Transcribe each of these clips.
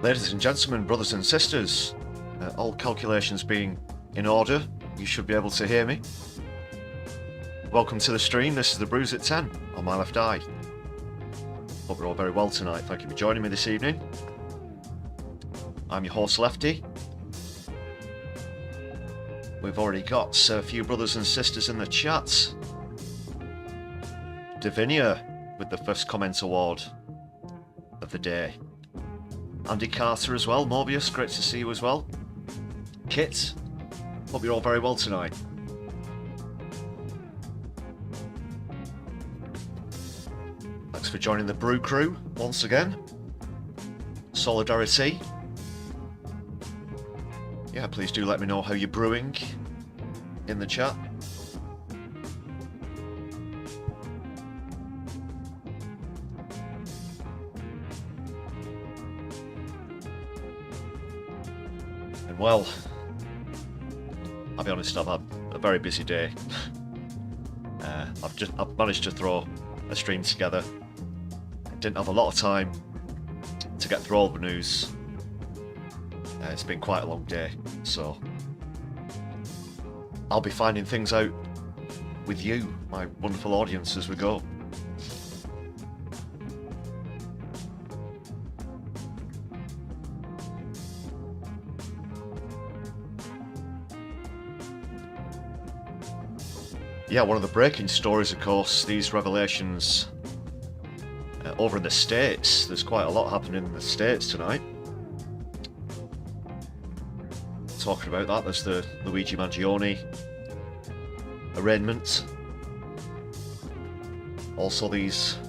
Ladies and gentlemen, brothers and sisters, all calculations being in order, you should be able to hear me. Welcome to the stream. This is the Brews at 10 on my left eye. Hope you're all very well tonight. Thank you for joining me this evening. I'm your host Lefty. We've already got a few brothers and sisters in the chat. Davinia with the first comment award of the day. Andy Carter as well. Morbius, great to see you as well. Kit, hope you're all very well tonight. Thanks for joining the brew crew once again. Solidari-Tea. Yeah, please do let me know how you're brewing in the chat. Well, I'll be honest, I've had a very busy day. I've managed to throw a stream together. I didn't have a lot of time to get through all the news. It's been quite a long day, so I'll be finding things out with you, my wonderful audience, as we go. Yeah, one of the breaking stories, of course, these revelations over in the States. There's quite a lot happening in the States tonight. Talking about that, there's the Luigi Mangione arraignment. Also these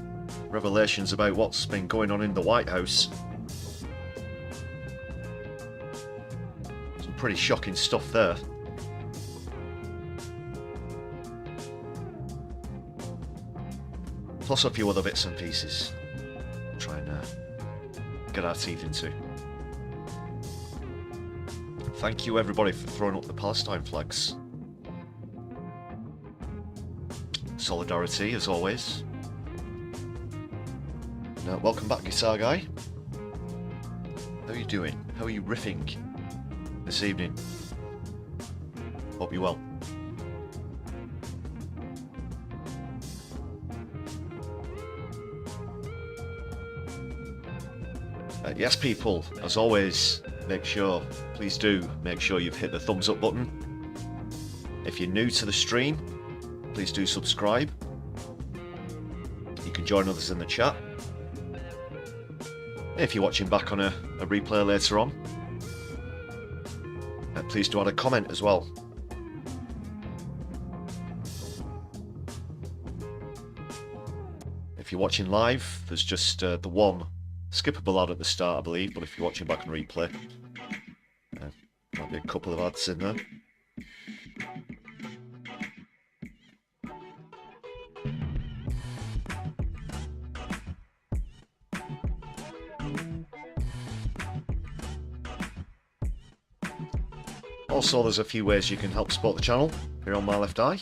revelations about what's been going on in the White House. Some pretty shocking stuff there. Plus a few other bits and pieces. Try and get our teeth into. Thank you everybody for throwing up the Palestine flags. Solidarity as always. Now, welcome back, Guitar Guy. How are you doing? How are you riffing this evening? Hope you're well. Yes, people, as always, please do make sure you've hit the thumbs up button. If you're new to the stream, please do subscribe. You can join others in the chat. If you're watching back on a replay later on, please do add a comment as well. If you're watching live, there's just the one skippable ad at the start, I believe, but if you're watching back on replay, might be a couple of ads in there. Also, there's a few ways you can help support the channel here on my left eye.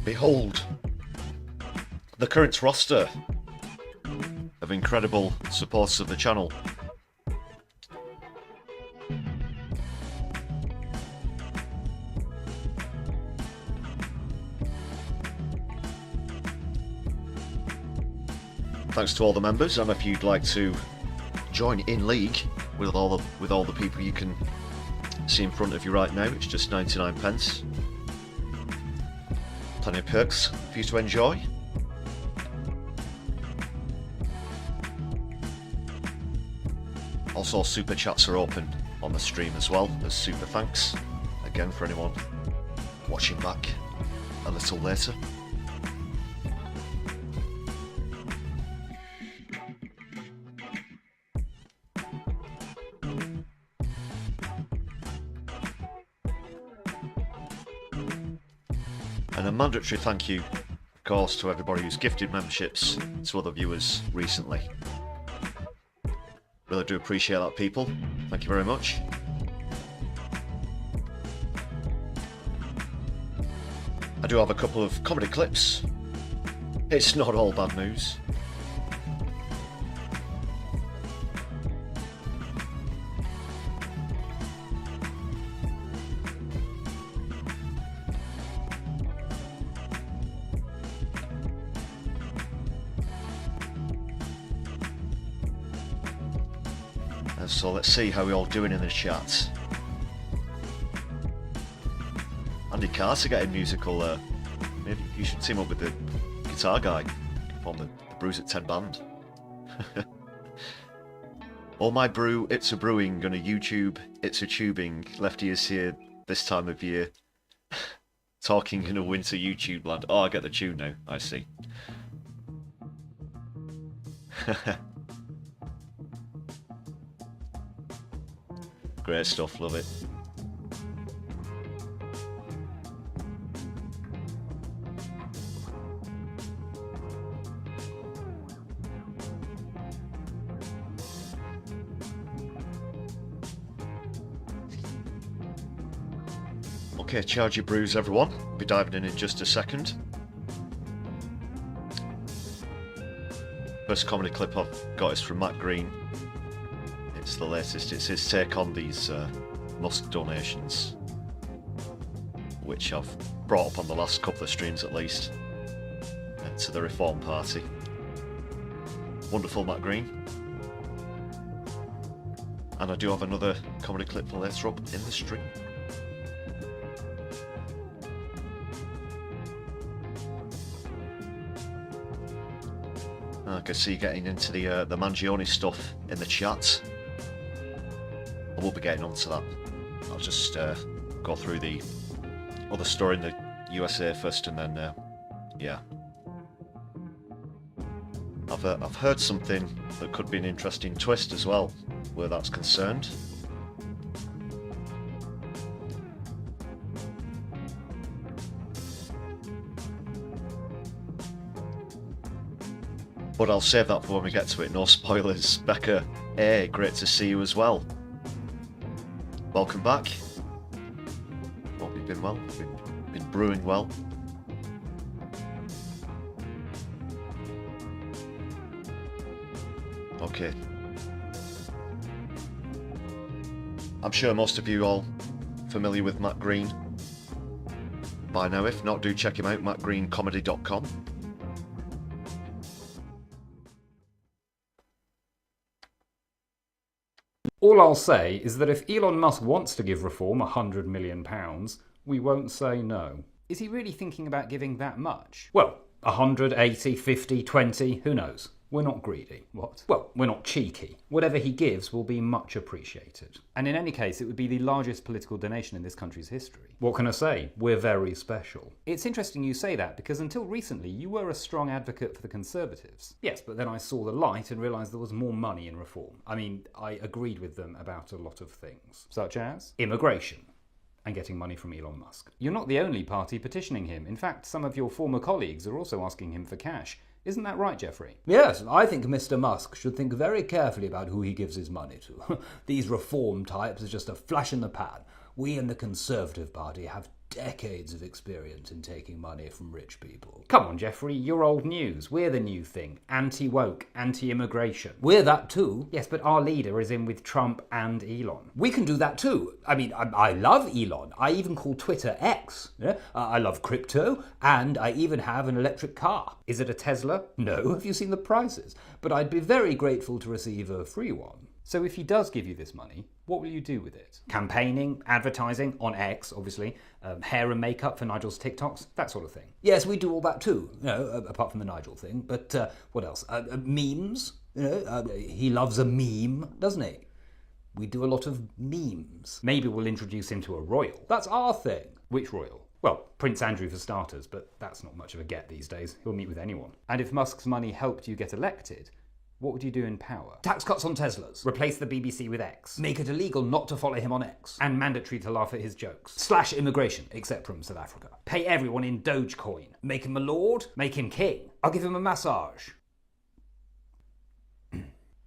Behold the current roster of incredible supporters of the channel. Thanks to all the members, and if you'd like to join in league with all the people you can see in front of you right now, it's just 99p. Plenty of perks for you to enjoy. Also, super chats are open on the stream as well as super thanks. Again, for anyone watching back a little later. And a mandatory thank you, of course, to everybody who's gifted memberships to other viewers recently. Really do appreciate that, people. Thank you very much. I do have a couple of comedy clips It's not all bad news. So let's see how we're all doing in the chat. Andy Carter getting musical. Maybe you should team up with the guitar guy. Form the Brews at 10 band. All my brew, it's a brewing. Gonna YouTube, it's a tubing. Lefty is here this time of year. Talking in a winter YouTube land. Oh, I get the tune now. I see. Great stuff, love it. Okay, charge your brews, everyone. Be diving in just a second. First comedy clip I've got is from Matt Green. It's the latest. It's his take on these Musk donations, which I've brought up on the last couple of streams at least, to the Reform Party. Wonderful, Matt Green. And I do have another comedy clip for later up in the stream. I can see you getting into the Mangione stuff in the chat. I will be getting onto that. I'll just go through the other story in the USA first, and then yeah. I've heard something that could be an interesting twist as well, where that's concerned. But I'll save that for when we get to it. No spoilers. Becca, hey, great to see you as well. Welcome back. Hope you've been well. Been brewing well. Okay. I'm sure most of you all familiar with Matt Green by now. If not, do check him out, mattgreencomedy.com. All I'll say is that if Elon Musk wants to give Reform £100 million, we won't say no. Is he really thinking about giving that much? Well, 100, 80, 50, 20, who knows? We're not greedy. What? Well, we're not cheeky. Whatever he gives will be much appreciated. And in any case, it would be the largest political donation in this country's history. What can I say? We're very special. It's interesting you say that, because until recently you were a strong advocate for the Conservatives. Yes, but then I saw the light and realised there was more money in Reform. I mean, I agreed with them about a lot of things. Such as immigration. And getting money from Elon Musk. You're not the only party petitioning him. In fact, some of your former colleagues are also asking him for cash. Isn't that right, Jeffrey? Yes, I think Mr. Musk should think very carefully about who he gives his money to. These reform types are just a flash in the pan. We in the Conservative Party have decades of experience in taking money from rich people. Come on, Jeffrey, you're old news. We're the new thing. Anti-woke, anti-immigration. We're that too. Yes, but our leader is in with Trump and Elon. We can do that too. I mean, I love Elon. I even call Twitter X. Yeah? I love crypto, and I even have an electric car. Is it a Tesla? No, have you seen the prices? But I'd be very grateful to receive a free one. So if he does give you this money, what will you do with it? Campaigning, advertising, on X, obviously, hair and makeup for Nigel's TikToks, that sort of thing. Yes, we do all that too, apart from the Nigel thing. But what else? Memes, he loves a meme, doesn't he? We do a lot of memes. Maybe we'll introduce him to a royal. That's our thing. Which royal? Well, Prince Andrew for starters, but that's not much of a get these days. He'll meet with anyone. And if Musk's money helped you get elected, what would you do in power? Tax cuts on Teslas. Replace the BBC with X. Make it illegal not to follow him on X. And mandatory to laugh at his jokes. Slash immigration, except from South Africa. Pay everyone in Dogecoin. Make him a lord. Make him king. I'll give him a massage.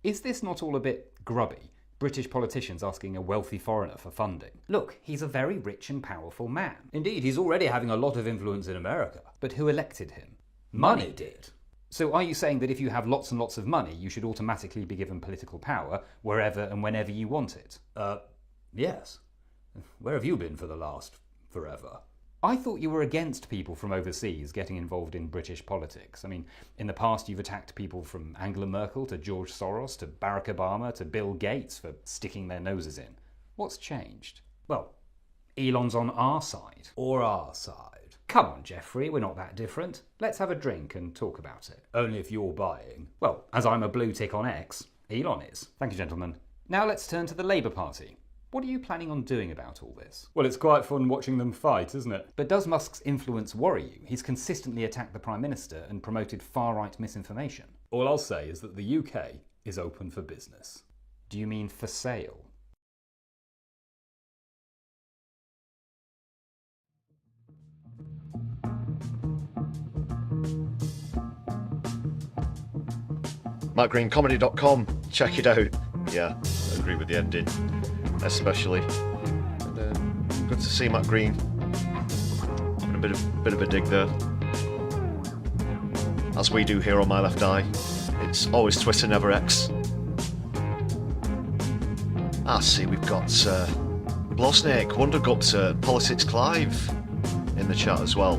Is this not all a bit grubby? British politicians asking a wealthy foreigner for funding. Look, he's a very rich and powerful man. Indeed, he's already having a lot of influence in America. But who elected him? Money did. So are you saying that if you have lots and lots of money, you should automatically be given political power wherever and whenever you want it? Yes. Where have you been for the last forever? I thought you were against people from overseas getting involved in British politics. I mean, in the past you've attacked people from Angela Merkel to George Soros to Barack Obama to Bill Gates for sticking their noses in. What's changed? Well, Elon's on our side. Or our side. Come on, Jeffrey, we're not that different. Let's have a drink and talk about it. Only if you're buying. Well, as I'm a blue tick on X, Elon is. Thank you, gentlemen. Now let's turn to the Labour Party. What are you planning on doing about all this? Well, it's quite fun watching them fight, isn't it? But does Musk's influence worry you? He's consistently attacked the Prime Minister and promoted far-right misinformation. All I'll say is that the UK is open for business. Do you mean for sale? MattGreenComedy.com, check it out. Yeah, I agree with the ending, especially. And, good to see Matt Green having a bit of a dig there, as we do here on My Left Eye. It's always Twitter, never X. See, we've got Blosnake, Wondergupt, Politics Clive in the chat as well.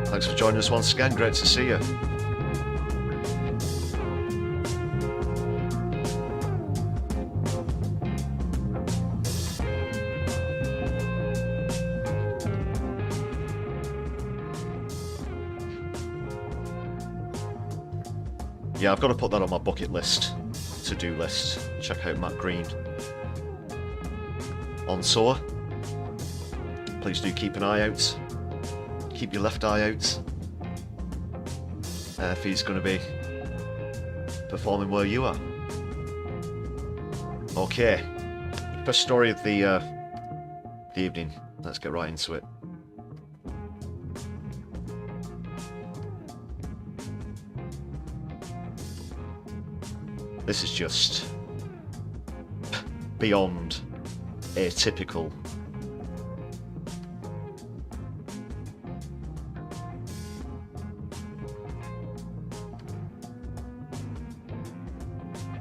Thanks for joining us once again, great to see you. Yeah, I've got to put that on my bucket list, to-do list. Check out Matt Green on tour. Please do keep an eye out. Keep your left eye out. If he's going to be performing where you are. Okay. First story of the evening. Let's get right into it. This is just beyond atypical.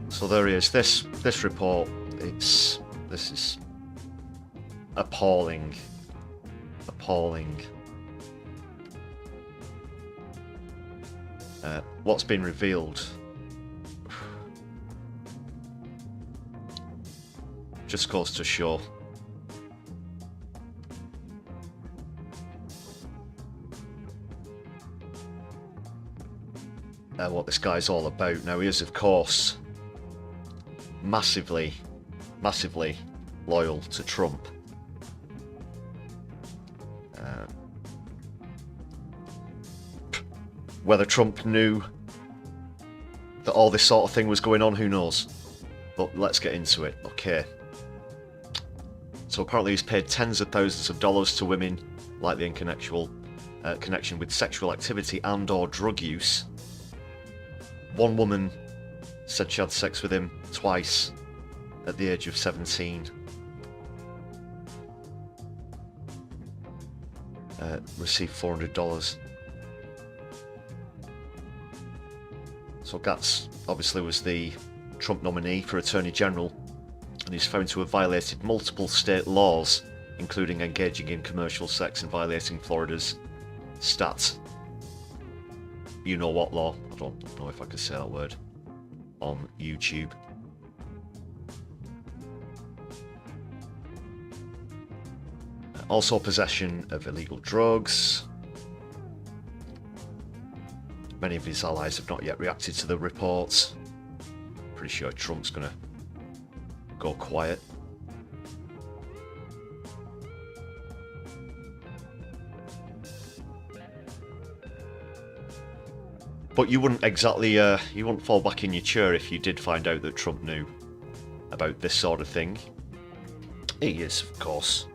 So there he is. This report. This is appalling. What's been revealed just goes to show what this guy's all about. Now, he is, of course, massively loyal to Trump. Whether Trump knew that all this sort of thing was going on, who knows? But let's get into it. Okay. So apparently he's paid tens of thousands of dollars to women likely in connection with sexual activity and or drug use. One woman said she had sex with him twice at the age of 17. Received $400. So Gaetz obviously was the Trump nominee for Attorney General, and he's found to have violated multiple state laws, including engaging in commercial sex and violating Florida's you know what law? I don't know if I could say that word on YouTube. Also possession of illegal drugs. Many of his allies have not yet reacted to the reports. Pretty sure Trump's gonna go quiet. But you wouldn't exactly, you wouldn't fall back in your chair if you did find out that Trump knew about this sort of thing. He is, of course,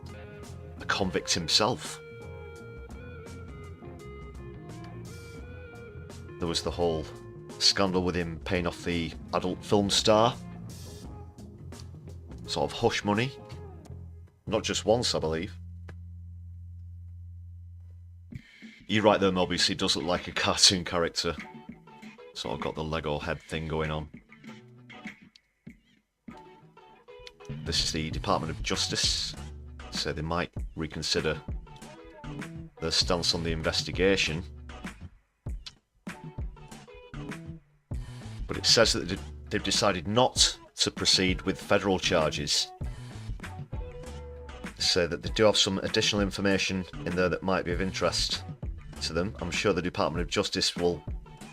a convict himself. There was the whole scandal with him paying off the adult film star. Sort of hush money. Not just once, I believe. You're right though, Mobius, he does look like a cartoon character. Sort of got the Lego head thing going on. This is the Department of Justice. So they might reconsider their stance on the investigation. But it says that they've decided not to proceed with federal charges. They say that they do have some additional information in there that might be of interest to them. I'm sure the Department of Justice will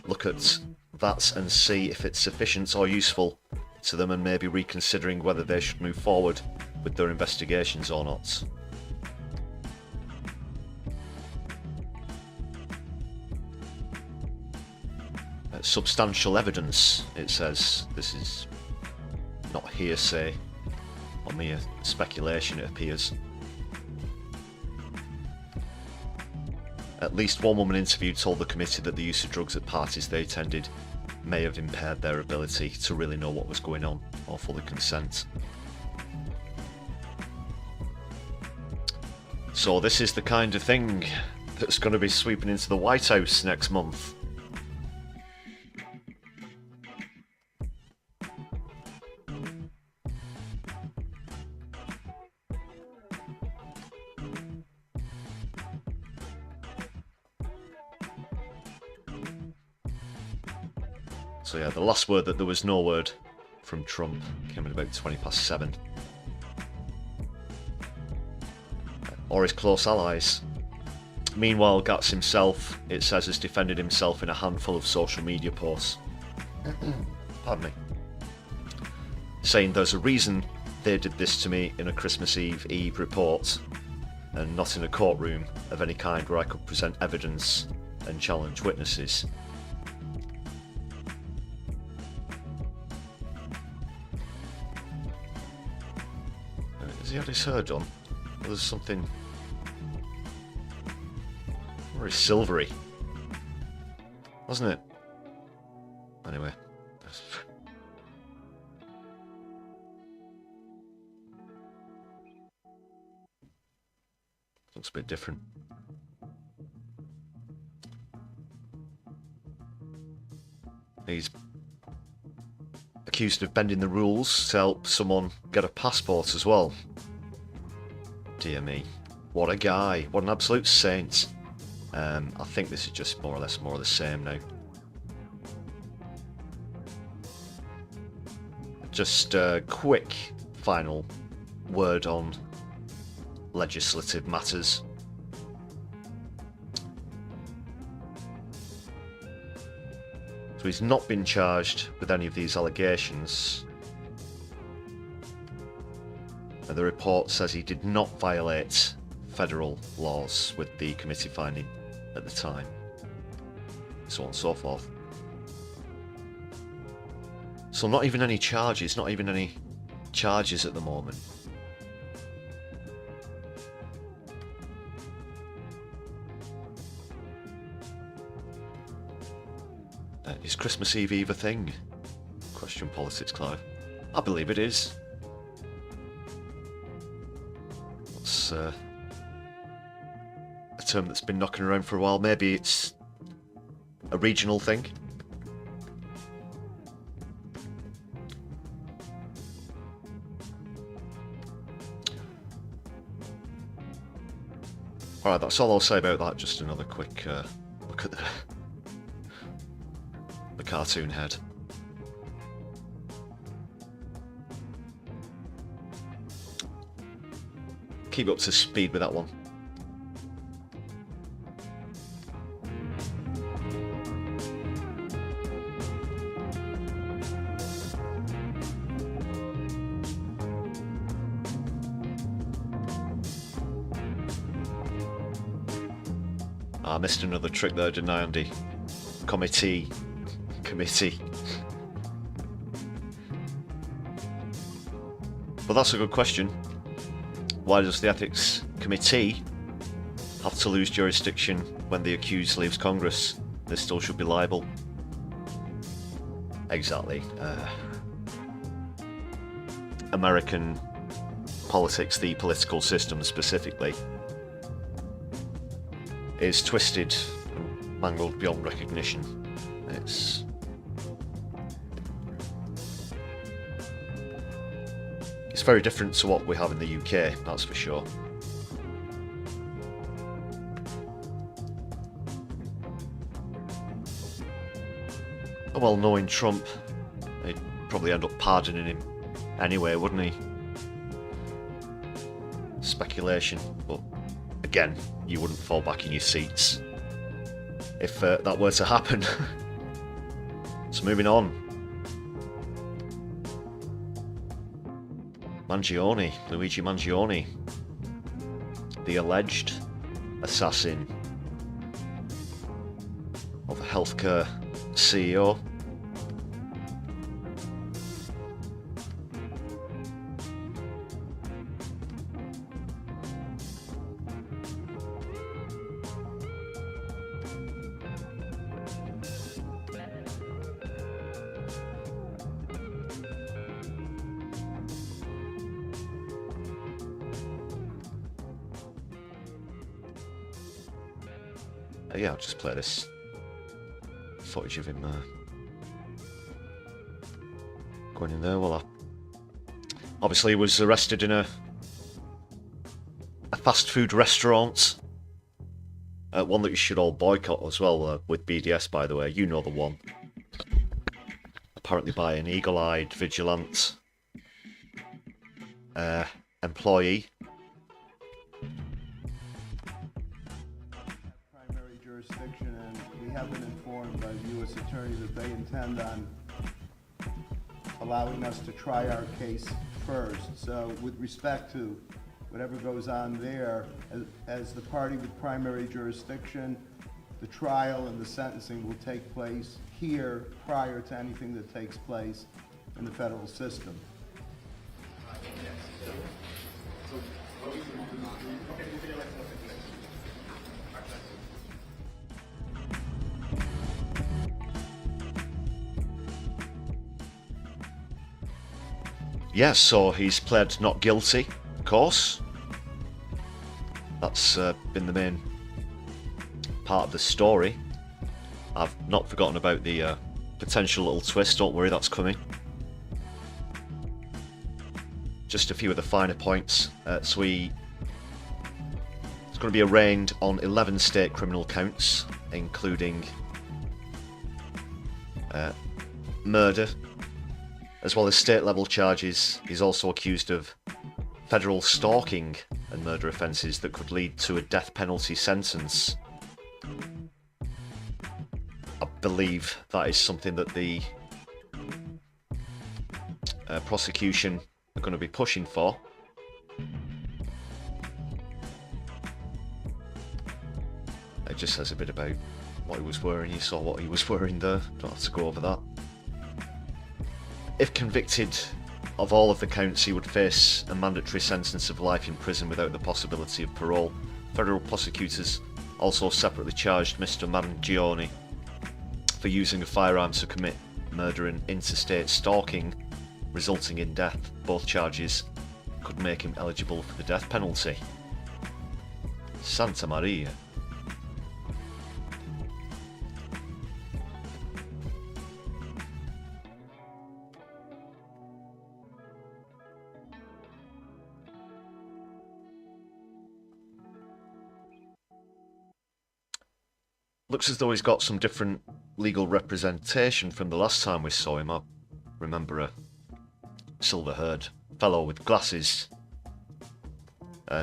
look at that and see if it's sufficient or useful to them, and maybe reconsidering whether they should move forward with their investigations or not. Substantial evidence, it says. This is not hearsay or mere speculation, it appears. At least one woman interviewed told the committee that the use of drugs at parties they attended may have impaired their ability to really know what was going on or fully consent. So this is the kind of thing that's going to be sweeping into the White House next month. So yeah, the last word that there was no word from Trump came at about 7:20. Or his close allies. Meanwhile, Gaetz himself, it says, has defended himself in a handful of social media posts. Pardon me. Saying there's a reason they did this to me in a Christmas Eve report and not in a courtroom of any kind where I could present evidence and challenge witnesses. Has he had his hair done? Well, there's something very silvery, wasn't it? Anyway. Looks a bit different. He's accused of bending the rules to help someone get a passport as well. Dear me. What a guy. What an absolute saint. I think this is just more or less more of the same now. Just a quick final word on legislative matters. So he's not been charged with any of these allegations. And the report says he did not violate federal laws with the committee finding at the time. So on and so forth. So not even any charges, not even any charges at the moment. Is Christmas Eve a thing? Question politics, Clive. I believe it is. That's a term that's been knocking around for a while. Maybe it's a regional thing. Alright, that's all I'll say about that. Just another quick look at the cartoon head. Keep up to speed with that one. I missed another trick there, didn't I, Andy? Committee. Well, that's a good question. Why does the Ethics Committee have to lose jurisdiction when the accused leaves Congress? They still should be liable. Exactly. American politics, the political system specifically, is twisted and mangled beyond recognition. It's very different to what we have in the UK, that's for sure. Well, knowing Trump, he'd probably end up pardoning him anyway, wouldn't he? Speculation, but again, you wouldn't fall back in your seats if that were to happen. So moving on. Mangione, Luigi Mangione, the alleged assassin of a healthcare CEO. Yeah, I'll just play this footage of him going in there. Well, obviously he was arrested in a fast food restaurant, one that you should all boycott as well, with BDS, by the way. You know the one. Apparently by an eagle-eyed vigilant employee. Jurisdiction, and we have been informed by the U.S. Attorney that they intend on allowing us to try our case first. So with respect to whatever goes on there, as the party with primary jurisdiction, the trial and the sentencing will take place here prior to anything that takes place in the federal system. Yes, so he's pled not guilty, of course. That's been the main part of the story. I've not forgotten about the potential little twist, don't worry, that's coming. Just a few of the finer points. It's going to be arraigned on 11 state criminal counts, including murder, as well as state-level charges. He's also accused of federal stalking and murder offences that could lead to a death penalty sentence. I believe that is something that the prosecution are going to be pushing for. It just says a bit about what he was wearing. You saw what he was wearing there. Don't have to go over that. If convicted of all of the counts, he would face a mandatory sentence of life in prison without the possibility of parole. Federal prosecutors also separately charged Mr. Mangione for using a firearm to commit murder and interstate stalking, resulting in death. Both charges could make him eligible for the death penalty. Santa Maria. Looks as though he's got some different legal representation from the last time we saw him. I remember a silver-haired fellow with glasses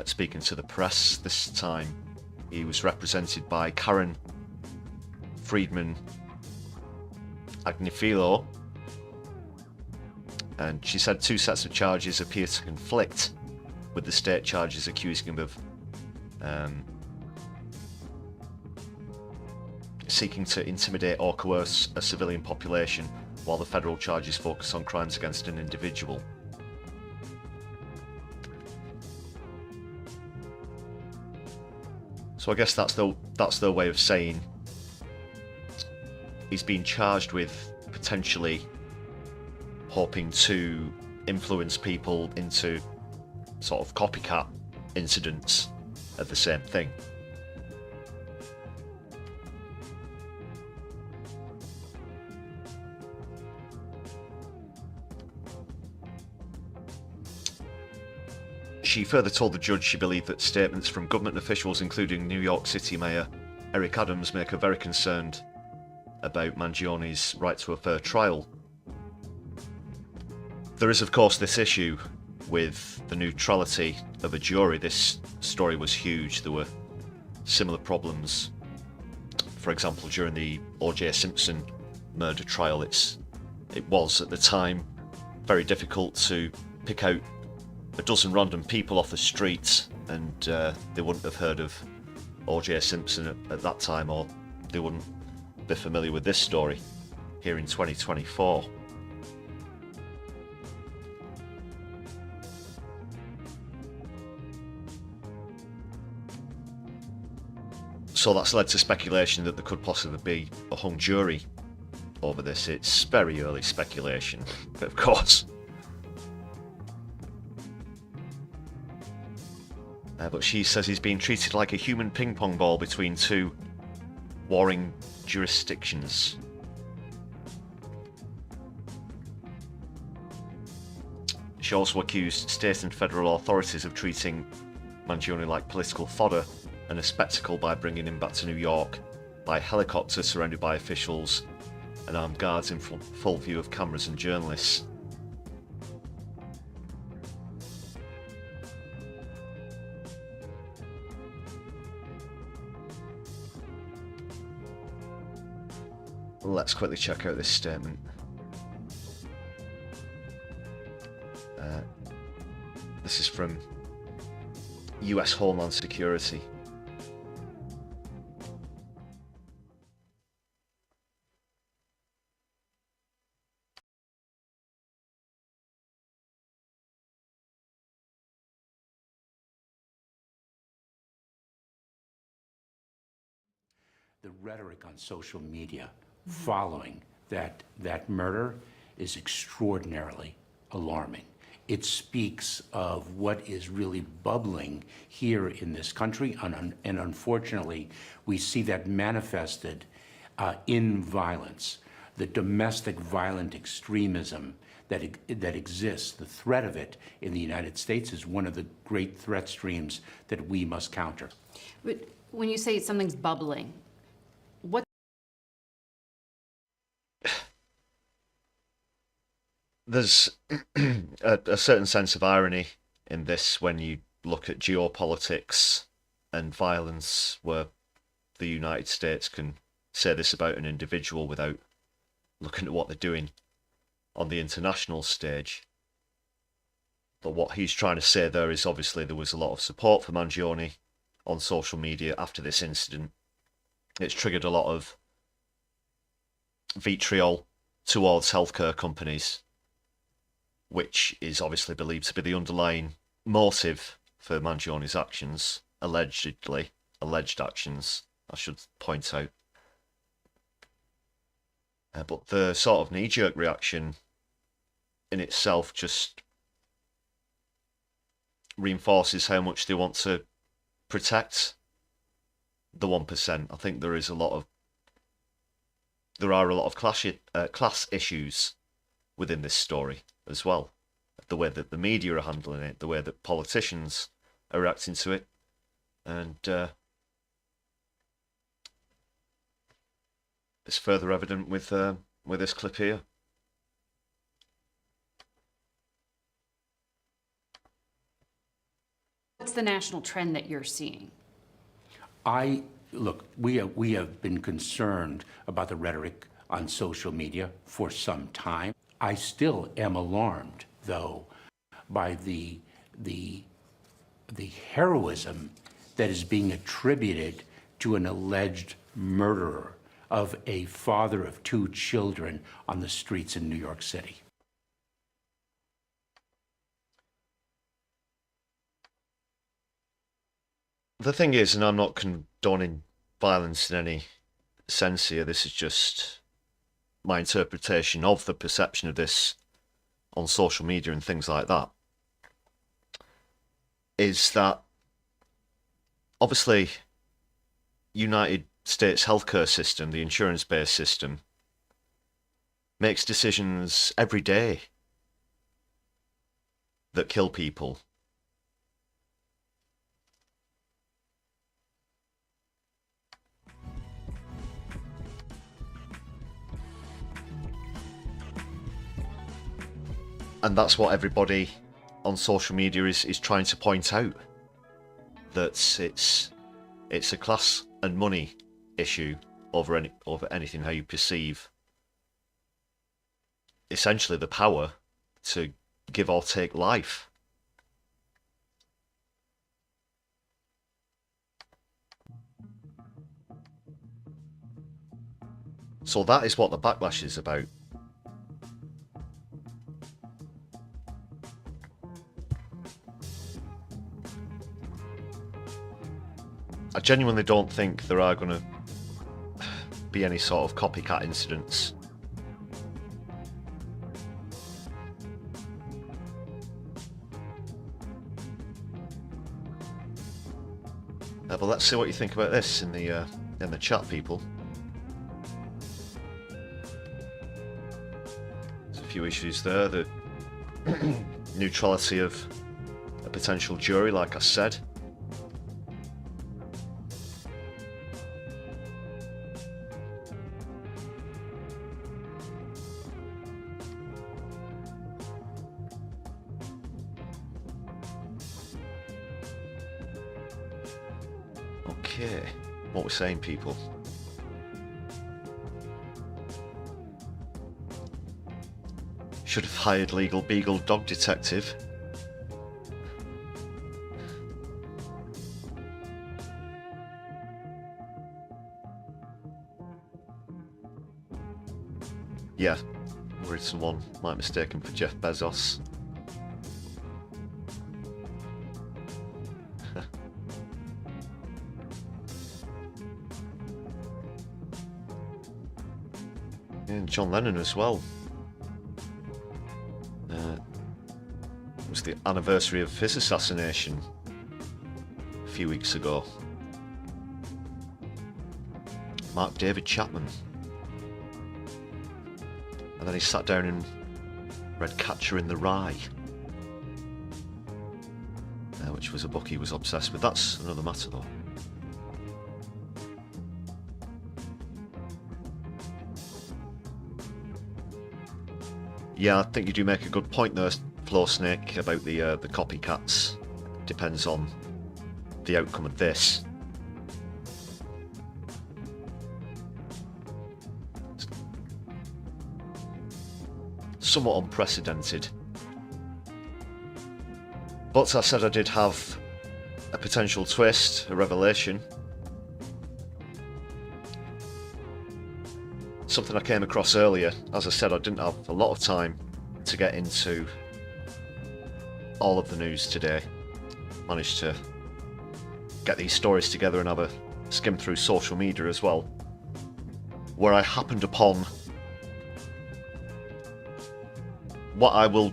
speaking to the press. This time he was represented by Karen Friedman Agnifilo, and she said two sets of charges appear to conflict with the state charges accusing him of seeking to intimidate or coerce a civilian population, while the federal charges focus on crimes against an individual. So I guess that's their way of saying he's been charged with potentially hoping to influence people into sort of copycat incidents of the same thing. She further told the judge she believed that statements from government officials, including New York City Mayor Eric Adams, make her very concerned about Mangione's right to a fair trial. There is, of course, this issue with the neutrality of a jury. This story was huge. There were similar problems, for example, during the O.J. Simpson murder trial. It was, at the time, very difficult to pick out a dozen random people off the street and they wouldn't have heard of O.J. Simpson at that time, or they wouldn't be familiar with this story here in 2024. So that's led to speculation that there could possibly be a hung jury over this. It's very early speculation, but of course. But she says he's being treated like a human ping pong ball between two warring jurisdictions. She also accused state and federal authorities of treating Mangione like political fodder and a spectacle by bringing him back to New York by helicopter, surrounded by officials and armed guards in full view of cameras and journalists. Let's quickly check out this statement. This is from US Homeland Security. The rhetoric on social media following that murder is extraordinarily alarming. It speaks of what is really bubbling here in this country, and unfortunately, we see that manifested in violence. The domestic violent extremism that exists, the threat of it in the United States is one of the great threat streams that we must counter. But when you say something's bubbling, what? There's a certain sense of irony in this when you look at geopolitics and violence, where the United States can say this about an individual without looking at what they're doing on the international stage. But what he's trying to say there is, obviously there was a lot of support for Mangione on social media after this incident. It's triggered a lot of vitriol towards healthcare companies, which is obviously believed to be the underlying motive for Mangione's actions, alleged actions, I should point out. But the sort of knee-jerk reaction in itself just reinforces how much they want to protect the 1%. I think there are a lot of class issues within this story as well. The way that the media are handling it, the way that politicians are reacting to it, and it's further evident with this clip here. What's the national trend that you're seeing? Look, we have been concerned about the rhetoric on social media for some time. I still am alarmed, though, by the heroism that is being attributed to an alleged murderer of a father of 2 children on the streets in New York City. The thing is, and I'm not condoning violence in any sense here, this is just my interpretation of the perception of this on social media and things like that, is that obviously United States healthcare system, the insurance-based system, makes decisions every day that kill people And that's what everybody on social media is trying to point out. That it's a class and money issue over anything how you perceive essentially the power to give or take life. So that is what the backlash is about. I genuinely don't think there are going to be any sort of copycat incidents. But let's see what you think about this in the chat, people. There's a few issues there. The neutrality of a potential jury, like I said. Okay, what we're saying, people. Should have hired legal beagle dog detective. Yeah, worried someone might mistake him for Jeff Bezos. And John Lennon as well. It was the anniversary of his assassination a few weeks ago. Mark David Chapman. And then he sat down and read Catcher in the Rye, which was a book he was obsessed with. That's another matter, though. Yeah, I think you do make a good point there, Flow Snake, about the copycats. Depends on the outcome of this. Somewhat unprecedented. But as I said, I did have a potential twist, a revelation. Something I came across earlier. As I said, I didn't have a lot of time to get into all of the news today. Managed to get these stories together and have a skim through social media as well, where I happened upon what I will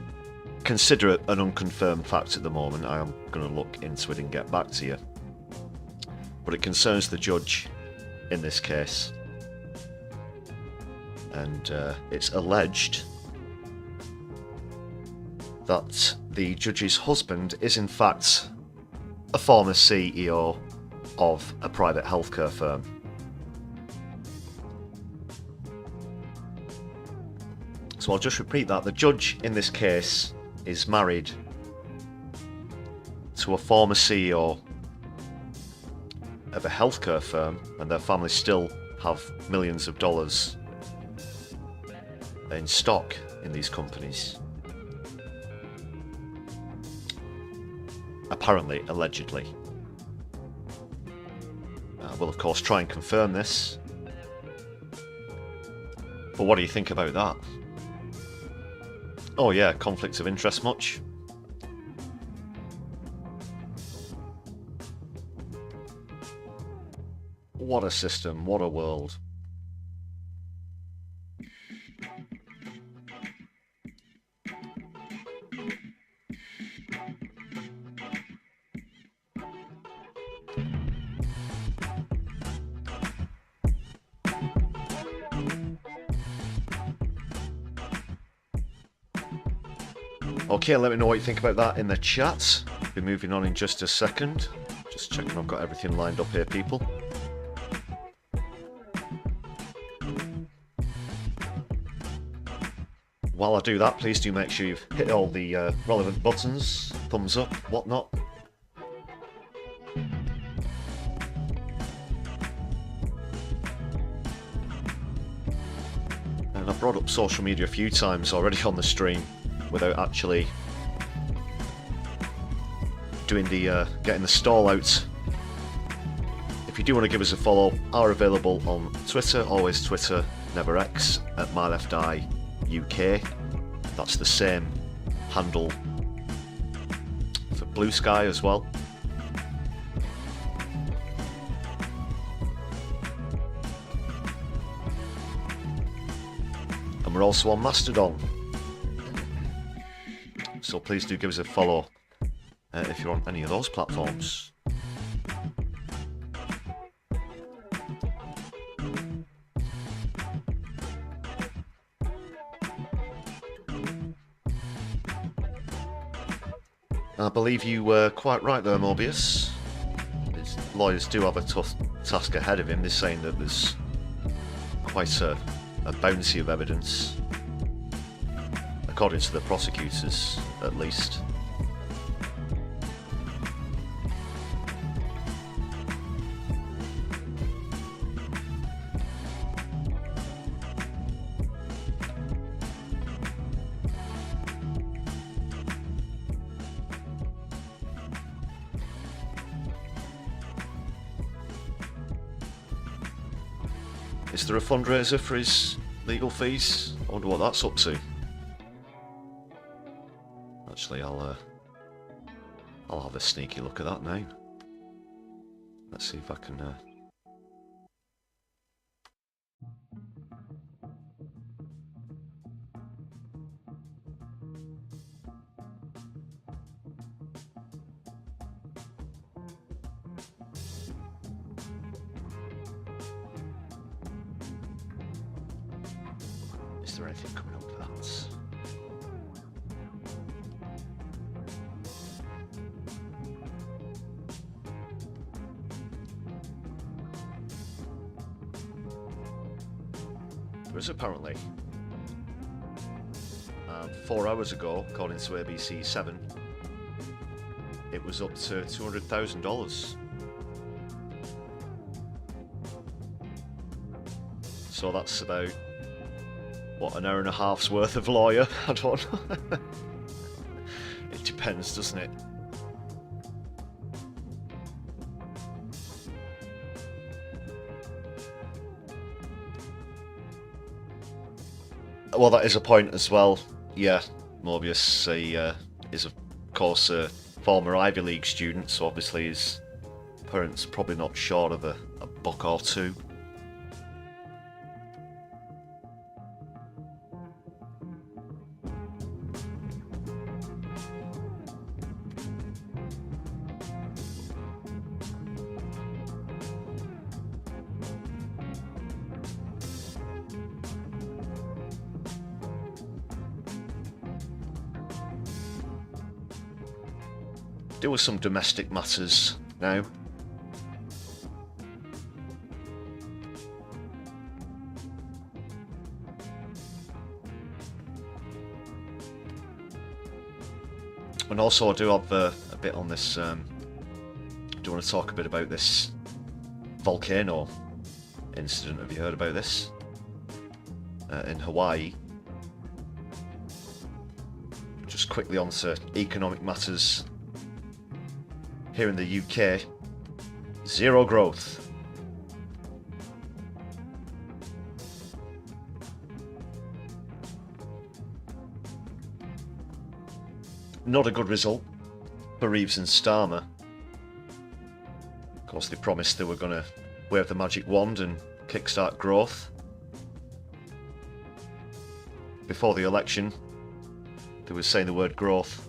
consider an unconfirmed fact at the moment. I am going to look into it and get back to you. But it concerns the judge in this case. And it's alleged that the judge's husband is in fact a former CEO of a private healthcare firm. So I'll just repeat that. The judge in this case is married to a former CEO of a healthcare firm, and their family still have millions of dollars in stock in these companies. Apparently, allegedly. We'll of course try and confirm this. But what do you think about that? Oh yeah, conflicts of interest much? What a system, what a world. Okay, let me know what you think about that in the chat. I'll be moving on in just a second. Just checking I've got everything lined up here, people. while I do that, please do make sure you've hit all the relevant buttons, thumbs up, whatnot. And I've brought up social media a few times already on the stream without actually doing the getting the stall out. If you do want to give us a follow, are available on Twitter, always Twitter, never X, at MyLeftEyeUK. That's the same handle for Blue Sky as well. And we're also on Mastodon. So please do give us a follow if you're on any of those platforms. I believe you were quite right there, Morbius. His lawyers do have a tough task ahead of him. They're saying that there's quite a bounty of evidence, according to the prosecutors, at least. Is there a fundraiser for his legal fees? I wonder what that's up to. Actually, I'll have a sneaky look at that now. Let's see if I can. Is there anything coming up for that? There is apparently. 4 hours ago, according to ABC 7, it was up to $200,000. So that's about, what, an hour and a half's worth of lawyer? I don't know. It depends, doesn't it? Well, that is a point as well. Yeah, Morbius is of course a former Ivy League student, so obviously his parents probably not short of a buck or two. Deal with some domestic matters now. And also I do have a bit on this, I do want to talk a bit about this volcano incident. Have you heard about this? In Hawaii. Just quickly on to economic matters. Here in the UK, zero growth. Not a good result for Reeves and Starmer. Of course, they promised they were going to wave the magic wand and kickstart growth. Before the election, they were saying the word growth.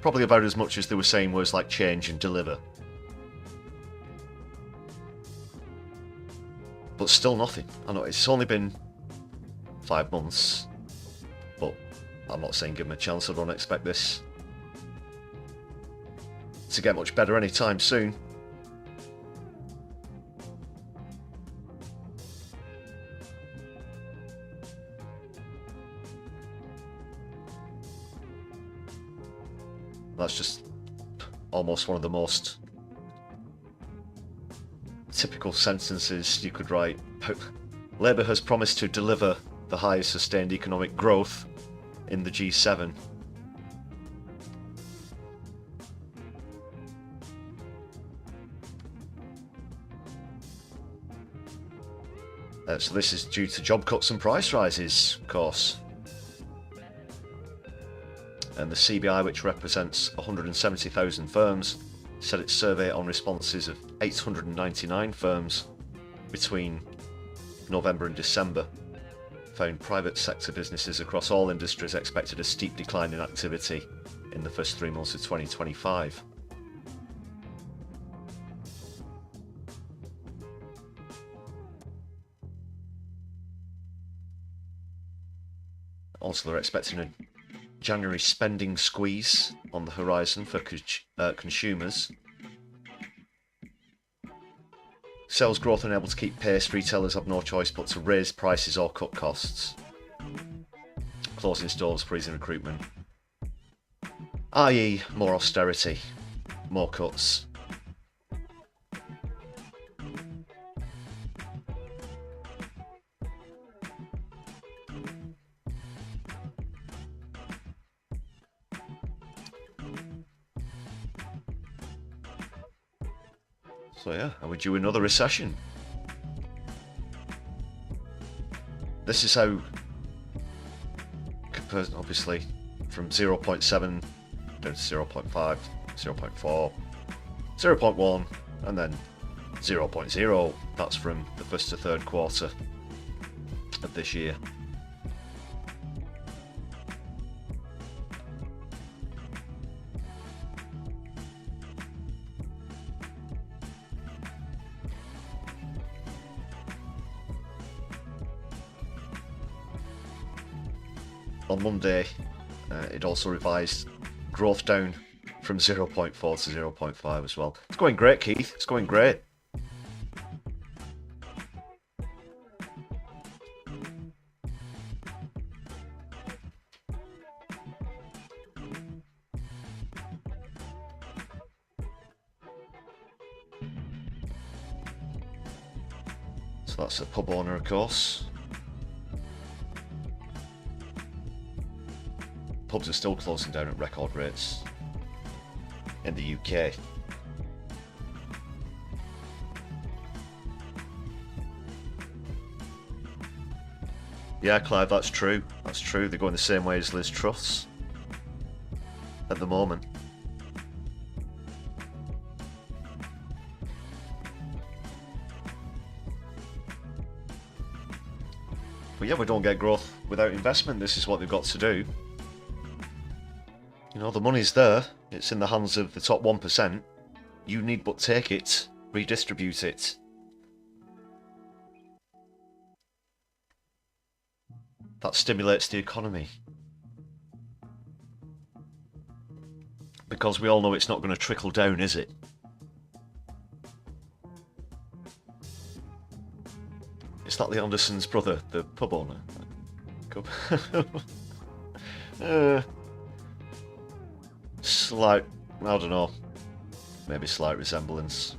Probably about as much as they were saying words like change and deliver. But still nothing. I know it's only been 5 months, but I'm not saying give them a chance. I don't expect this to get much better anytime soon. That's just almost one of the most typical sentences you could write. Labour has promised to deliver the highest sustained economic growth in the G7. So this is due to job cuts and price rises, of course. And the CBI, which represents 170,000 firms, said its survey on responses of 899 firms between November and December found private sector businesses across all industries expected a steep decline in activity in the first 3 months of 2025. Also, they're expecting a January spending squeeze on the horizon for consumers. Sales growth unable to keep pace, retailers have no choice but to raise prices or cut costs. Closing stores, freezing recruitment. I.e. more austerity, more cuts. So yeah, are we due another recession? This is how, obviously, from 0.7 down to 0.5, 0.4, 0.1, and then 0.0. That's from the first to third quarter of this year. On Monday, it also revised growth down from 0.4 to 0.5 as well. It's going great, Keith. It's going great. So that's a pub owner, of course. Pubs are still closing down at record rates in the UK. Yeah, Clive, that's true. That's true. They're going the same way as Liz Truss at the moment. But yeah, we don't get growth without investment. This is what they've got to do. You know, the money's there. It's in the hands of the top 1%. You need but take it, redistribute it. That stimulates the economy. Because we all know it's not going to trickle down, is it? Is that the Anderson's brother, the pub owner? Slight, I don't know, maybe slight resemblance.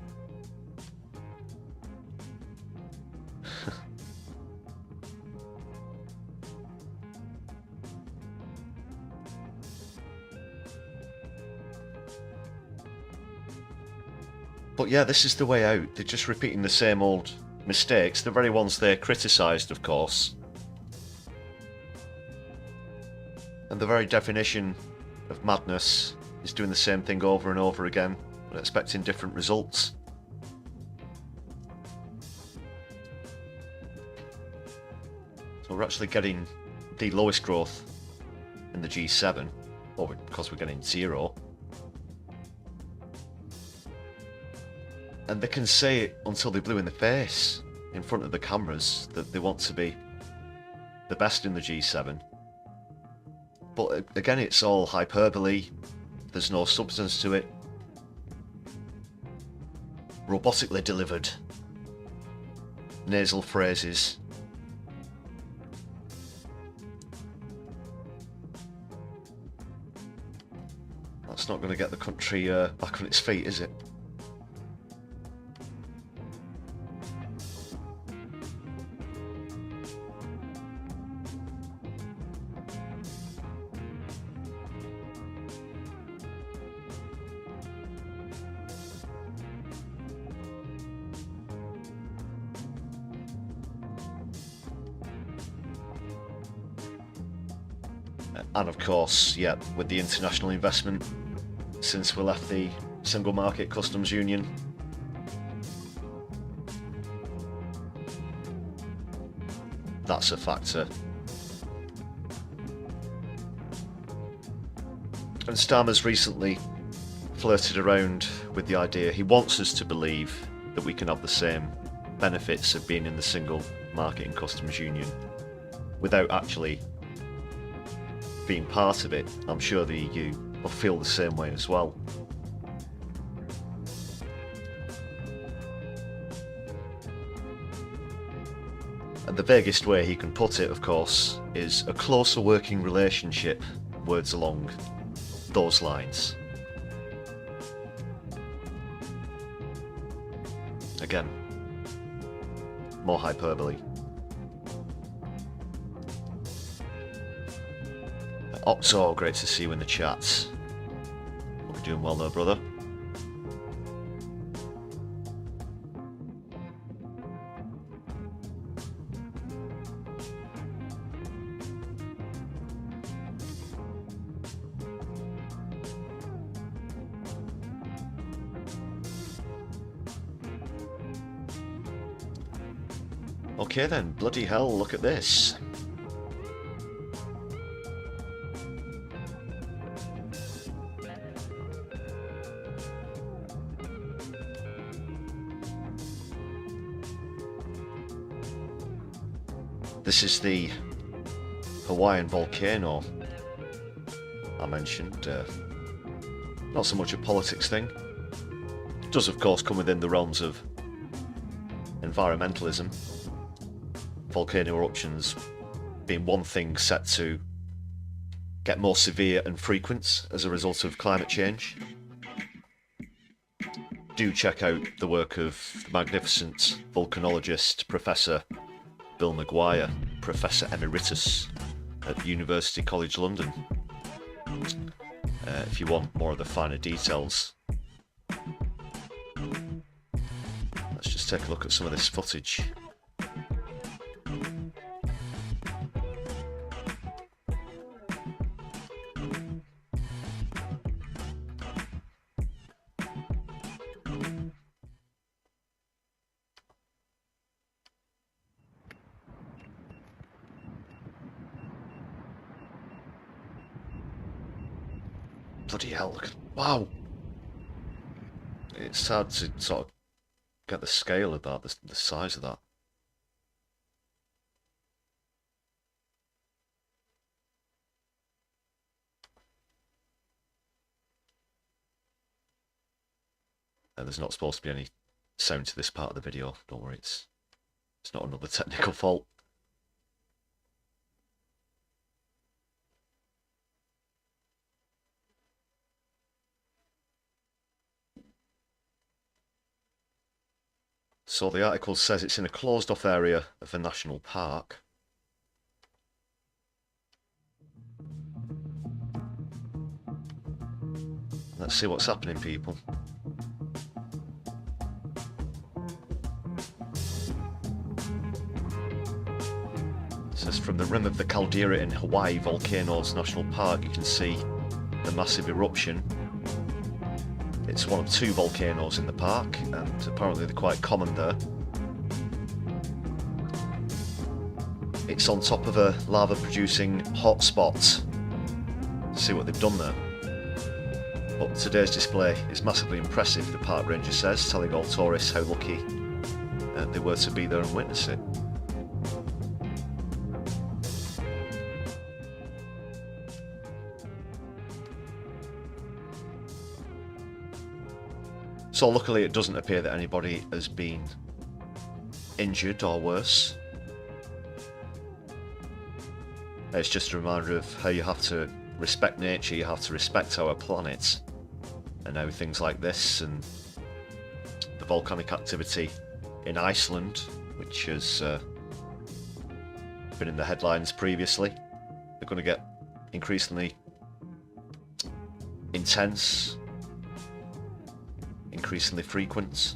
But yeah, this is the way out. They're just repeating the same old mistakes, the very ones they criticised, of course. And the very definition of madness is doing the same thing over and over again and expecting different results. So we're actually getting the lowest growth in the G7, or because we're getting zero. And they can say it until they're blue in the face in front of the cameras that they want to be the best in the G7. But again, it's all hyperbole. There's no substance to it. Robotically delivered. Nasal phrases. That's not going to get the country back on its feet, is it? And of course, yeah, with the international investment since we left the single market customs union, that's a factor. And Starmer's recently flirted around with the idea, he wants us to believe that we can have the same benefits of being in the single market and customs union without actually being part of it. I'm sure the EU will feel the same way as well. And the vaguest way he can put it, of course, is a closer working relationship, words along those lines. Again, more hyperbole. Octo, great to see you in the chat. Hope you're doing well there, brother. Okay then, bloody hell, look at this. This is the Hawaiian volcano I mentioned. Not so much a politics thing. It does of course come within the realms of environmentalism. Volcano eruptions being one thing set to get more severe and frequent as a result of climate change. Do check out the work of the magnificent volcanologist Professor Bill Maguire, Professor Emeritus at University College London, if you want more of the finer details. Let's just take a look at some of this footage. Bloody hell, look, wow! It's hard to sort of get the scale of that, the size of that. And there's not supposed to be any sound to this part of the video, don't worry, it's not another technical fault. So the article says it's in a closed off area of a national park. Let's see what's happening, people. It says from the rim of the caldera in Hawaii Volcanoes National Park, you can see the massive eruption. It's one of two volcanoes in the park, and apparently they're quite common there. It's on top of a lava-producing hotspot. See what they've done there. But today's display is massively impressive, the park ranger says, telling all tourists how lucky they were to be there and witness it. So luckily it doesn't appear that anybody has been injured or worse. It's just a reminder of how you have to respect nature, you have to respect our planet. And now things like this and the volcanic activity in Iceland, which has been in the headlines previously, they're going to get increasingly intense, increasingly frequent.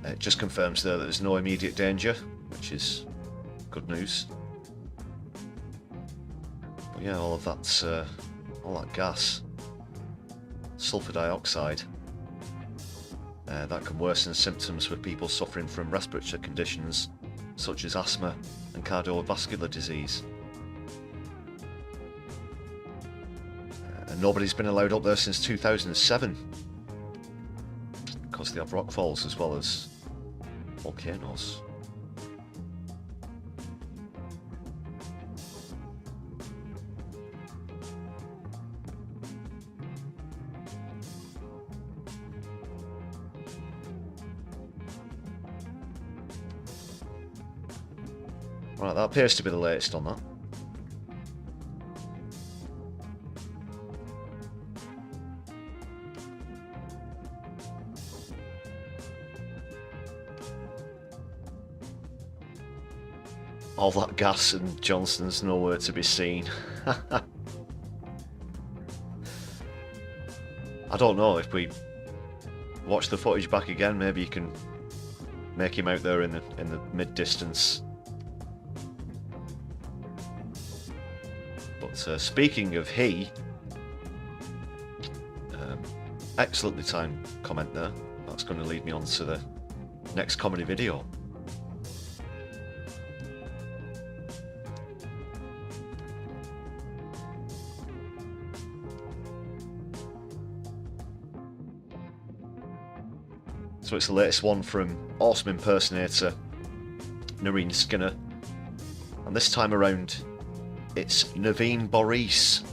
It just confirms there that there's no immediate danger, which is good news. But yeah, all that gas, sulfur dioxide, that can worsen symptoms for people suffering from respiratory conditions such as asthma and cardiovascular disease. And nobody's been allowed up there since 2007 because they have rockfalls as well as volcanoes. Right, that appears to be the latest on that. All that gas and Johnson's nowhere to be seen. I don't know, if we watch the footage back again, maybe you can make him out there in the mid-distance. But speaking of he, excellently timed comment there. That's going to lead me on to the next comedy video. So it's the latest one from awesome impersonator Marina Skinner, and this time around it's Naveen Boris.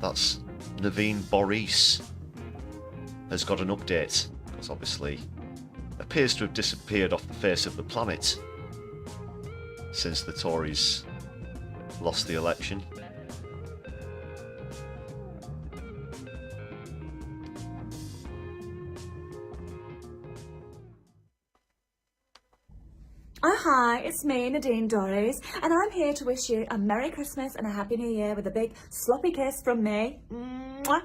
That's Naveen Boris has got an update, because obviously appears to have disappeared off the face of the planet since the Tories lost the election. Oh hi, it's me, Nadine Dorries, and I'm here to wish you a Merry Christmas and a Happy New Year with a big sloppy kiss from me. Mwah.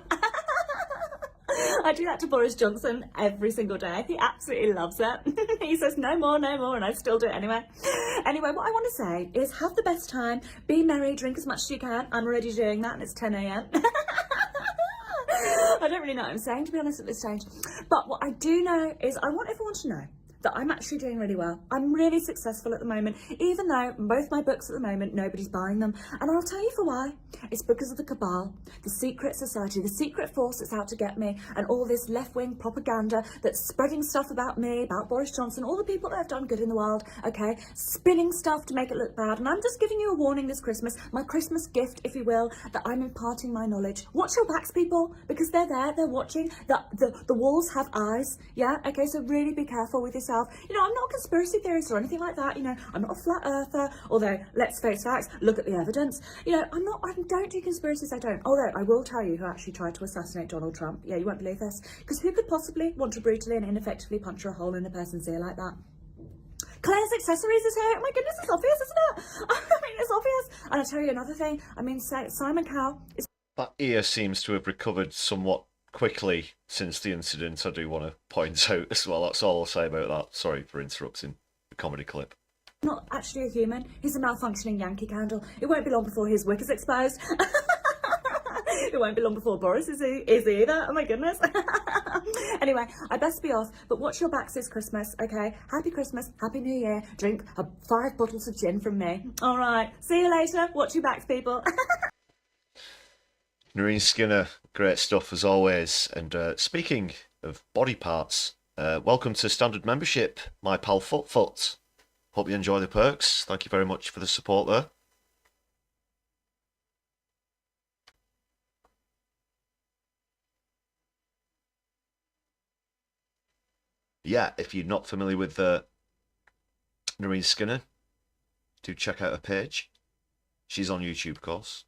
I do that to Boris Johnson every single day. He absolutely loves it. He says no more, and I still do it anyway. Anyway, what I want to say is have the best time, be merry, drink as much as you can. I'm already doing that and it's 10 a.m. I don't really know what I'm saying, to be honest, at this stage. But what I do know is I want everyone to know that I'm actually doing really well. I'm really successful at the moment, even though both my books at the moment, nobody's buying them. And I'll tell you for why. It's because of the cabal, the secret society, the secret force that's out to get me, and all this left-wing propaganda that's spreading stuff about me, about Boris Johnson, all the people that have done good in the world, okay, spinning stuff to make it look bad. And I'm just giving you a warning this Christmas, my Christmas gift, if you will, that I'm imparting my knowledge. Watch your backs, people, because they're there, they're watching. The walls have eyes, yeah? Okay, so really be careful with yourself. You know, I'm not a conspiracy theorist or anything like that. You know, I'm not a flat earther, although let's face facts, look at the evidence. You know, I don't do conspiracies, I don't. Although I will tell you who actually tried to assassinate Donald Trump. Yeah, you won't believe this. Because who could possibly want to brutally and ineffectively puncture a hole in a person's ear like that? Claire's Accessories is here. Oh my goodness, it's obvious, isn't it? I mean, it's obvious. And I'll tell you another thing. I mean, Simon Cowell is... That ear seems to have recovered somewhat quickly since the incident, I do want to point out as well. That's all I'll say about that. Sorry for interrupting the comedy clip. Not actually a human. He's a malfunctioning Yankee Candle. It won't be long before his wick is exposed. It won't be long before Boris is either. Oh my goodness. Anyway, I best be off, but watch your backs this Christmas, okay? Happy Christmas, Happy New Year. Drink 5 bottles of gin from me. All right. See you later. Watch your backs, people. Marina Skinner, great stuff as always. And speaking of body parts, welcome to standard membership, my pal Foot. Hope you enjoy the perks. Thank you very much for the support there. Yeah, if you're not familiar with Marina Skinner, do check out her page. She's on YouTube, of course.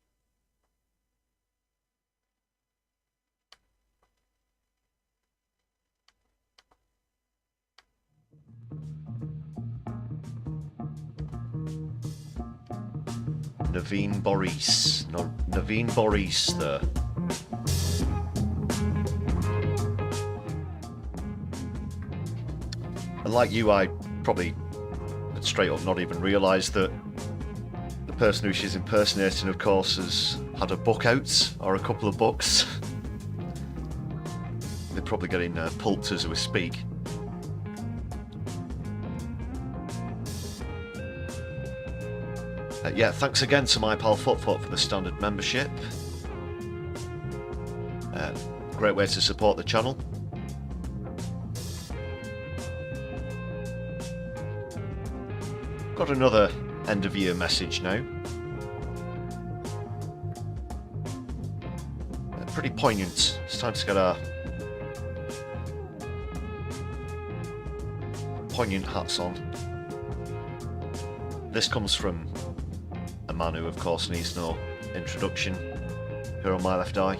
Naveen Boris. No, Naveen Boris there. And like you, I probably had straight up not even realised that the person who she's impersonating, of course, has had a book out, or a couple of books. They're probably getting pulped as we speak. Yeah, thanks again to my pal Footfoot for the standard membership. Great way to support the channel. Got another end of year message now. Pretty poignant. It's time to get our poignant hats on. This comes from a man who, of course, needs no introduction here on my left eye.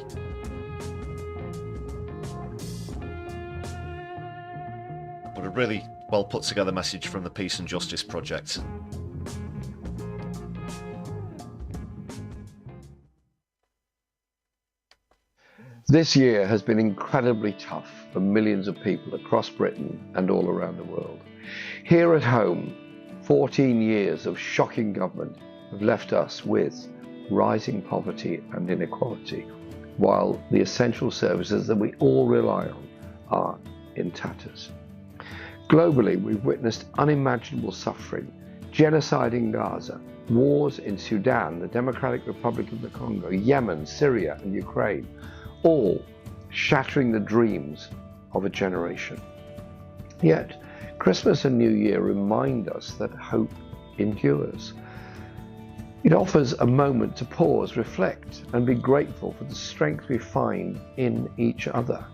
But a really well put together message from the Peace and Justice Project. This year has been incredibly tough for millions of people across Britain and all around the world. Here at home, 14 years of shocking government have left us with rising poverty and inequality, while the essential services that we all rely on are in tatters. Globally, we've witnessed unimaginable suffering, genocide in Gaza, wars in Sudan, the Democratic Republic of the Congo, Yemen, Syria, and Ukraine, all shattering the dreams of a generation. Yet, Christmas and New Year remind us that hope endures. It offers a moment to pause, reflect, and be grateful for the strength we find in each other.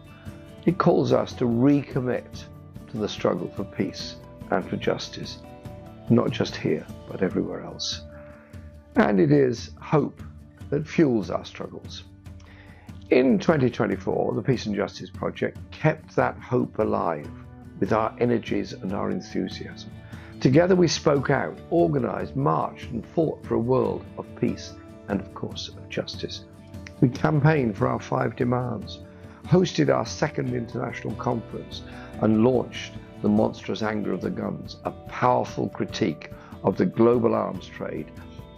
It calls us to recommit to the struggle for peace and for justice, not just here, but everywhere else. And it is hope that fuels our struggles. In 2024, the Peace and Justice Project kept that hope alive with our energies and our enthusiasm. Together we spoke out, organised, marched and fought for a world of peace and, of course, of justice. We campaigned for our 5 demands, hosted our 2nd international conference and launched The Monstrous Anger of the Guns, a powerful critique of the global arms trade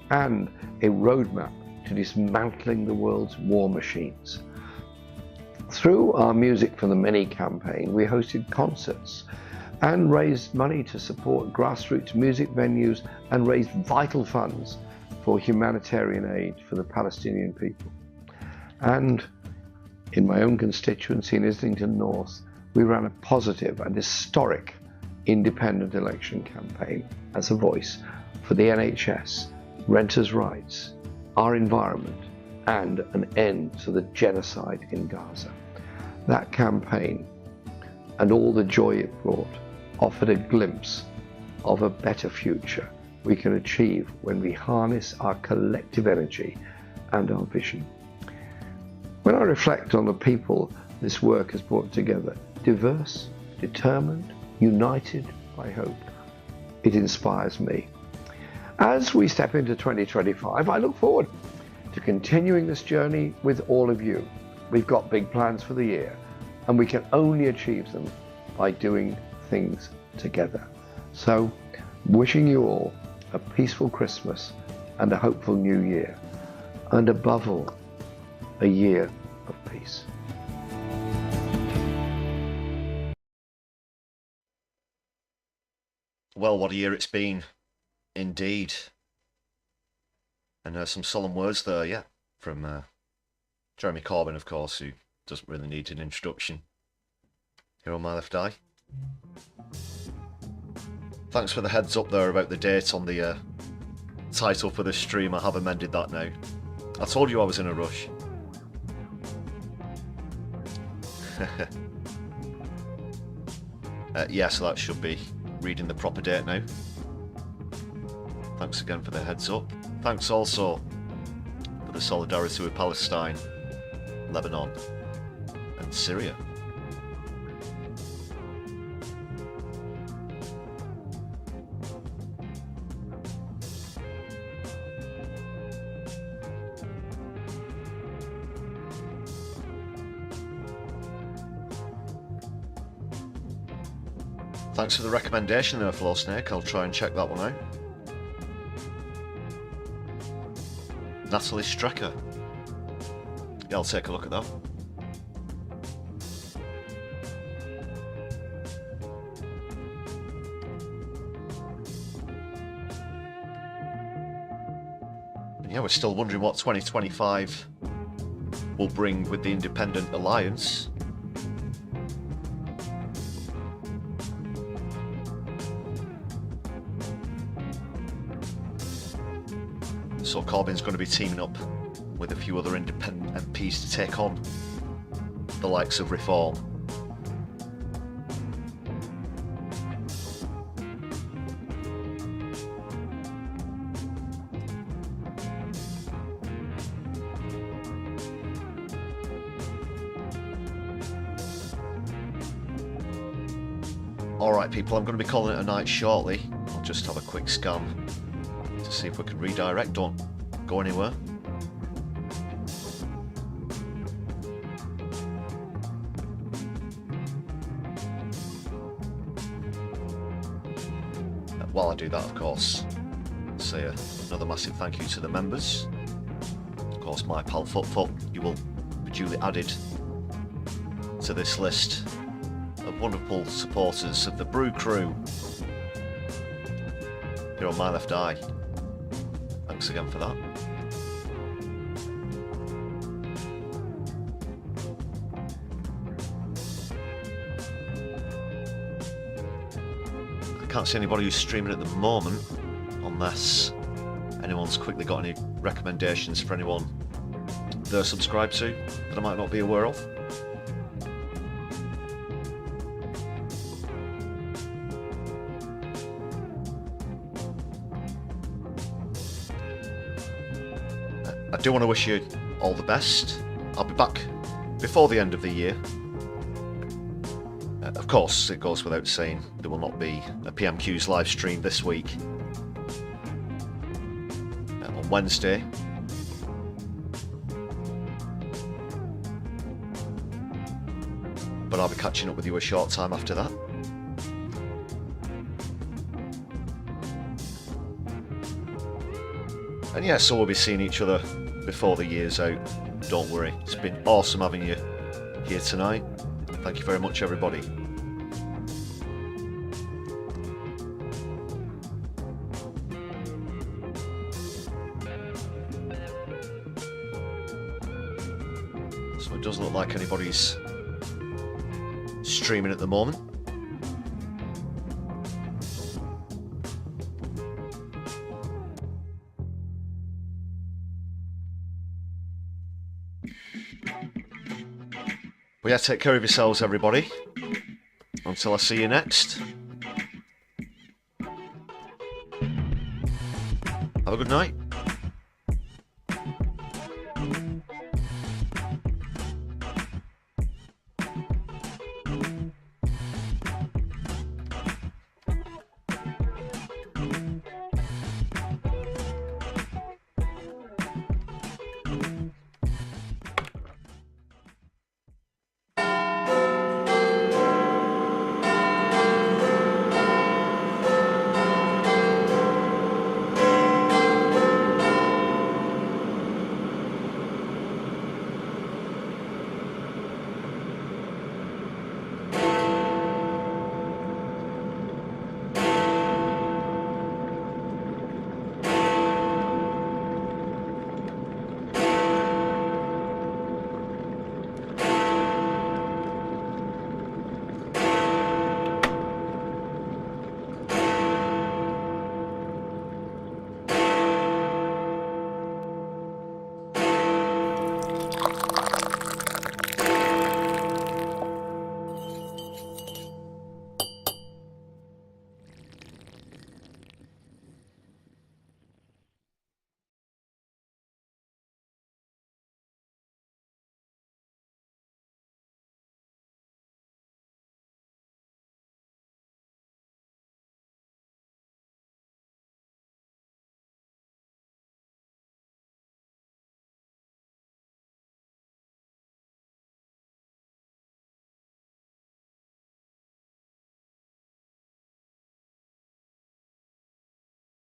and a roadmap to dismantling the world's war machines. Through our Music for the Many campaign, we hosted concerts and raised money to support grassroots music venues and raised vital funds for humanitarian aid for the Palestinian people. And in my own constituency in Islington North, we ran a positive and historic independent election campaign as a voice for the NHS, renters' rights, our environment, and an end to the genocide in Gaza. That campaign and all the joy it brought offered a glimpse of a better future we can achieve when we harness our collective energy and our vision. When I reflect on the people this work has brought together, diverse, determined, united by hope, it inspires me. As we step into 2025, I look forward to continuing this journey with all of you. We've got big plans for the year, and we can only achieve them by doing things together. So, wishing you all a peaceful Christmas and a hopeful New Year, and above all, a year of peace. Well, what a year it's been, indeed. And some solemn words there, yeah, from Jeremy Corbyn, of course, who doesn't really need an introduction here on my left eye. Thanks for the heads up there about the date on the title for this stream. I have amended that now. I told you I was in a rush. Yeah, so that should be reading the proper date now. Thanks again for the heads up. Thanks also for the solidarity with Palestine, Lebanon and Syria. Thanks for the recommendation there, Floor Snake. I'll try and check that one out. Natalie Strecker. Yeah, I'll take a look at that. And yeah, we're still wondering what 2025 will bring with the Independent Alliance. So Corbyn's going to be teaming up with a few other independent MPs to take on the likes of Reform. Alright people, I'm going to be calling it a night shortly. I'll just have a quick scan to see if we can redirect. Don't go anywhere. While I do that, of course, say another massive thank you to the members. Of course, my pal Footfoot, you will be duly added to this list of wonderful supporters of the Brew Crew here on My Left Eye. Thanks again for that. I can't see anybody who's streaming at the moment, unless anyone's quickly got any recommendations for anyone they're subscribed to that I might not be aware of. I do want to wish you all the best. I'll be back before the end of the year. Of course, it goes without saying there will not be a PMQ's live stream this week. On Wednesday. But I'll be catching up with you a short time after that. And yeah, so we'll be seeing each other before the year's out. Don't worry. It's been awesome having you here tonight. Thank you very much, everybody. So it doesn't look like anybody's streaming at the moment. But yeah, take care of yourselves, everybody. Until I see you next. Have a good night.